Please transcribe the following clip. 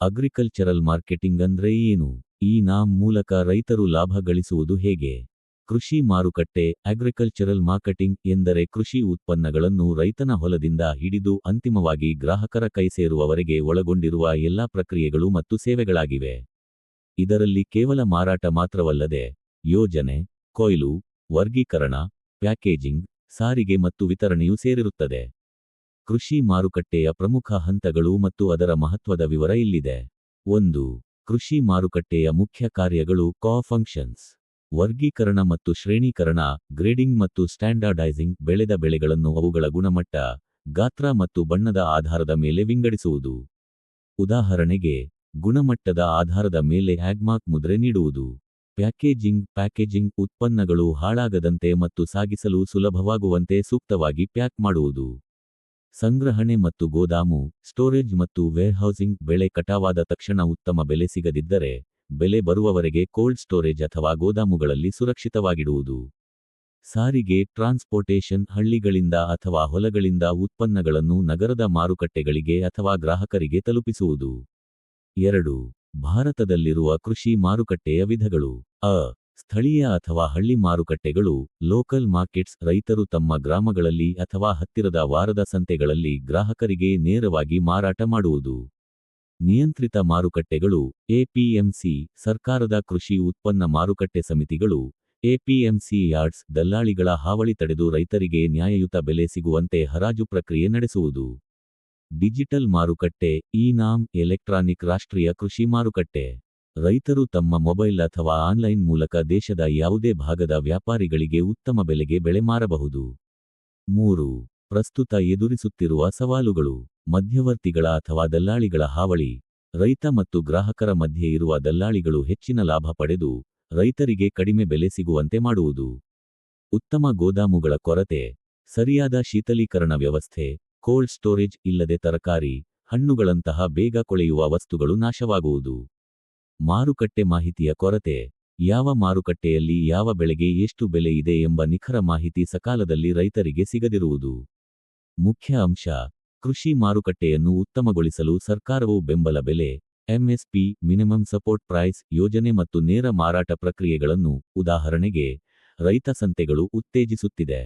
Agricultural marketing ಅಂದ್ರೆ ಏನು? ಈ ನಾಮ್ ಮೂಲಕ ರೈತರು ಲಾಭ ಗಳಿಸುವುದು ಹೇಗೆ? ಕೃಷಿ ಮಾರುಕಟ್ಟೆ ಅಗ್ರಿಕಲ್ಚರಲ್ ಮಾರ್ಕೆಟಿಂಗ್ ಎಂದರೆ ಕೃಷಿ ಉತ್ಪನ್ನಗಳನ್ನು ರೈತನ ಹೊಲದಿಂದ ಹಿಡಿದು ಅಂತಿಮವಾಗಿ ಗ್ರಾಹಕರ ಕೈ ಸೇರುವವರೆಗೆ ಒಳಗೊಂಡಿರುವ ಎಲ್ಲಾ ಪ್ರಕ್ರಿಯೆಗಳು ಮತ್ತು ಸೇವೆಗಳಾಗಿವೆ. ಇದರಲ್ಲಿ ಕೇವಲ ಮಾರಾಟ ಮಾತ್ರವಲ್ಲದೆ ಯೋಜನೆ, ಕೊಯ್ಲು, ವರ್ಗೀಕರಣ, ಪ್ಯಾಕೇಜಿಂಗ್, ಸಾರಿಗೆ ಮತ್ತು ವಿತರಣೆಯೂ ಸೇರಿರುತ್ತದೆ. ಕೃಷಿ ಮಾರುಕಟ್ಟೆಯ ಪ್ರಮುಖ ಹಂತಗಳು ಮತ್ತು ಅದರ ಮಹತ್ವದ ವಿವರ ಇಲ್ಲಿದೆ. 1. ಕೃಷಿ ಮಾರುಕಟ್ಟೆಯ ಮುಖ್ಯ ಕಾರ್ಯಗಳು ಫಂಕ್ಷನ್ಸ್. ವರ್ಗೀಕರಣ ಮತ್ತು ಶ್ರೇಣೀಕರಣ, ಗ್ರೇಡಿಂಗ್ ಮತ್ತು ಸ್ಟ್ಯಾಂಡರ್ಡೈಸಿಂಗ್, ಬೆಳೆದ ಬೆಳೆಗಳನ್ನು ಅವುಗಳ ಗುಣಮಟ್ಟ, ಗಾತ್ರ ಮತ್ತು ಬಣ್ಣದ ಆಧಾರದ ಮೇಲೆ ವಿಂಗಡಿಸುವುದು. ಉದಾಹರಣೆಗೆ, ಗುಣಮಟ್ಟದ ಆಧಾರದ ಮೇಲೆ ಹ್ಯಾಗ್ಮಾರ್ಕ್ ಮುದ್ರೆ ನೀಡುವುದು. ಪ್ಯಾಕೇಜಿಂಗ್ ಉತ್ಪನ್ನಗಳು ಹಾಳಾಗದಂತೆ ಮತ್ತು ಸಾಗಿಸಲು ಸುಲಭವಾಗುವಂತೆ ಸೂಕ್ತವಾಗಿ ಪ್ಯಾಕ್ ಮಾಡುವುದು. ಸಂಗ್ರಹಣೆ ಮತ್ತು ಗೋದಾಮು, ಸ್ಟೋರೇಜ್ ಮತ್ತು ವೇರ್ಹೌಸಿಂಗ್, ಬೆಳೆ ಕಟಾವಾದ ತಕ್ಷಣ ಉತ್ತಮ ಬೆಲೆ ಸಿಗದಿದ್ದರೆ, ಬೆಲೆ ಬರುವವರೆಗೆ ಕೋಲ್ಡ್ ಸ್ಟೋರೇಜ್ ಅಥವಾ ಗೋದಾಮುಗಳಲ್ಲಿ ಸುರಕ್ಷಿತವಾಗಿಡುವುದು. ಸಾರಿಗೆ ಟ್ರಾನ್ಸ್ಪೋರ್ಟೇಷನ್, ಹಳ್ಳಿಗಳಿಂದ ಅಥವಾ ಹೊಲಗಳಿಂದ ಉತ್ಪನ್ನಗಳನ್ನು ನಗರದ ಮಾರುಕಟ್ಟೆಗಳಿಗೆ ಅಥವಾ ಗ್ರಾಹಕರಿಗೆ ತಲುಪಿಸುವುದು. 2. ಭಾರತದಲ್ಲಿರುವ ಕೃಷಿ ಮಾರುಕಟ್ಟೆಯ ವಿಧಗಳು. ಸ್ಥಳೀಯ ಅಥವಾ ಹಳ್ಳಿ ಮಾರುಕಟ್ಟೆಗಳು, ಲೋಕಲ್ ಮಾರ್ಕೆಟ್ಸ್, ರೈತರು ತಮ್ಮ ಗ್ರಾಮಗಳಲ್ಲಿ ಅಥವಾ ಹತ್ತಿರದ ವಾರದ ಸಂತೆಗಳಲ್ಲಿ ಗ್ರಾಹಕರಿಗೆ ನೇರವಾಗಿ ಮಾರಾಟ ಮಾಡುವುದು. ನಿಯಂತ್ರಿತ ಮಾರುಕಟ್ಟೆಗಳು, ಎಪಿಎಂಸಿ, ಸರ್ಕಾರದ ಕೃಷಿ ಉತ್ಪನ್ನ ಮಾರುಕಟ್ಟೆ ಸಮಿತಿಗಳು, ಎಪಿಎಂಸಿ ಯಾರ್ಡ್ಸ್, ದಲ್ಲಾಳಿಗಳ ಹಾವಳಿ ತಡೆದು ರೈತರಿಗೆ ನ್ಯಾಯಯುತ ಬೆಲೆ ಸಿಗುವಂತೆ ಹರಾಜು ಪ್ರಕ್ರಿಯೆ ನಡೆಸುವುದು. ಡಿಜಿಟಲ್ ಮಾರುಕಟ್ಟೆ, ಇ-ನಾಮ್, ಎಲೆಕ್ಟ್ರಾನಿಕ್ ರಾಷ್ಟ್ರೀಯ ಕೃಷಿ ಮಾರುಕಟ್ಟೆ. ರೈತರು ತಮ್ಮ ಮೊಬೈಲ್ ಅಥವಾ ಆನ್ಲೈನ್ ಮೂಲಕ ದೇಶದ ಯಾವುದೇ ಭಾಗದ ವ್ಯಾಪಾರಿಗಳಿಗೆ ಉತ್ತಮ ಬೆಲೆಗೆ ಬೆಳೆ ಮಾರಬಹುದು. 3. ಪ್ರಸ್ತುತ ಎದುರಿಸುತ್ತಿರುವ ಸವಾಲುಗಳು. ಮಧ್ಯವರ್ತಿಗಳ ಅಥವಾ ದಲ್ಲಾಳಿಗಳ ಹಾವಳಿ. ರೈತ ಮತ್ತು ಗ್ರಾಹಕರ ಮಧ್ಯೆ ಇರುವ ದಲ್ಲಾಳಿಗಳು ಹೆಚ್ಚಿನ ಲಾಭ ಪಡೆದು, ರೈತರಿಗೆ ಕಡಿಮೆ ಬೆಲೆ ಸಿಗುವಂತೆ ಮಾಡುವುದು. ಉತ್ತಮ ಗೋದಾಮುಗಳ ಕೊರತೆ. ಸರಿಯಾದ ಶೀತಲೀಕರಣ ವ್ಯವಸ್ಥೆ, ಕೋಲ್ಡ್ ಸ್ಟೋರೇಜ್ ಇಲ್ಲದೆ ತರಕಾರಿ, ಹಣ್ಣುಗಳಂತಹ ಬೇಗ ಕೊಳೆಯುವ ವಸ್ತುಗಳು ನಾಶವಾಗುವುದು. ಮಾರುಕಟ್ಟೆ ಮಾಹಿತಿಯ ಕೊರತೆ. ಯಾವ ಮಾರುಕಟ್ಟೆಯಲ್ಲಿ ಯಾವ ಬೆಳೆಗೆ ಎಷ್ಟು ಬೆಲೆ ಇದೆ ಎಂಬ ನಿಖರ ಮಾಹಿತಿ ಸಕಾಲದಲ್ಲಿ ರೈತರಿಗೆ ಸಿಗದಿರುವುದು. ಮುಖ್ಯ ಅಂಶ. ಕೃಷಿ ಮಾರುಕಟ್ಟೆಯನ್ನು ಉತ್ತಮಗೊಳಿಸಲು ಸರ್ಕಾರವು ಬೆಂಬಲ ಬೆಲೆ, ಎಂಎಸ್ಪಿ, ಮಿನಿಮಮ್ ಸಪೋರ್ಟ್ ಪ್ರೈಸ್, ಯೋಜನೆ ಮತ್ತು ನೇರ ಮಾರಾಟ ಪ್ರಕ್ರಿಯೆಗಳನ್ನು, ಉದಾಹರಣೆಗೆ, ರೈತ ಸಂತೆಗಳು ಉತ್ತೇಜಿಸುತ್ತಿದೆ.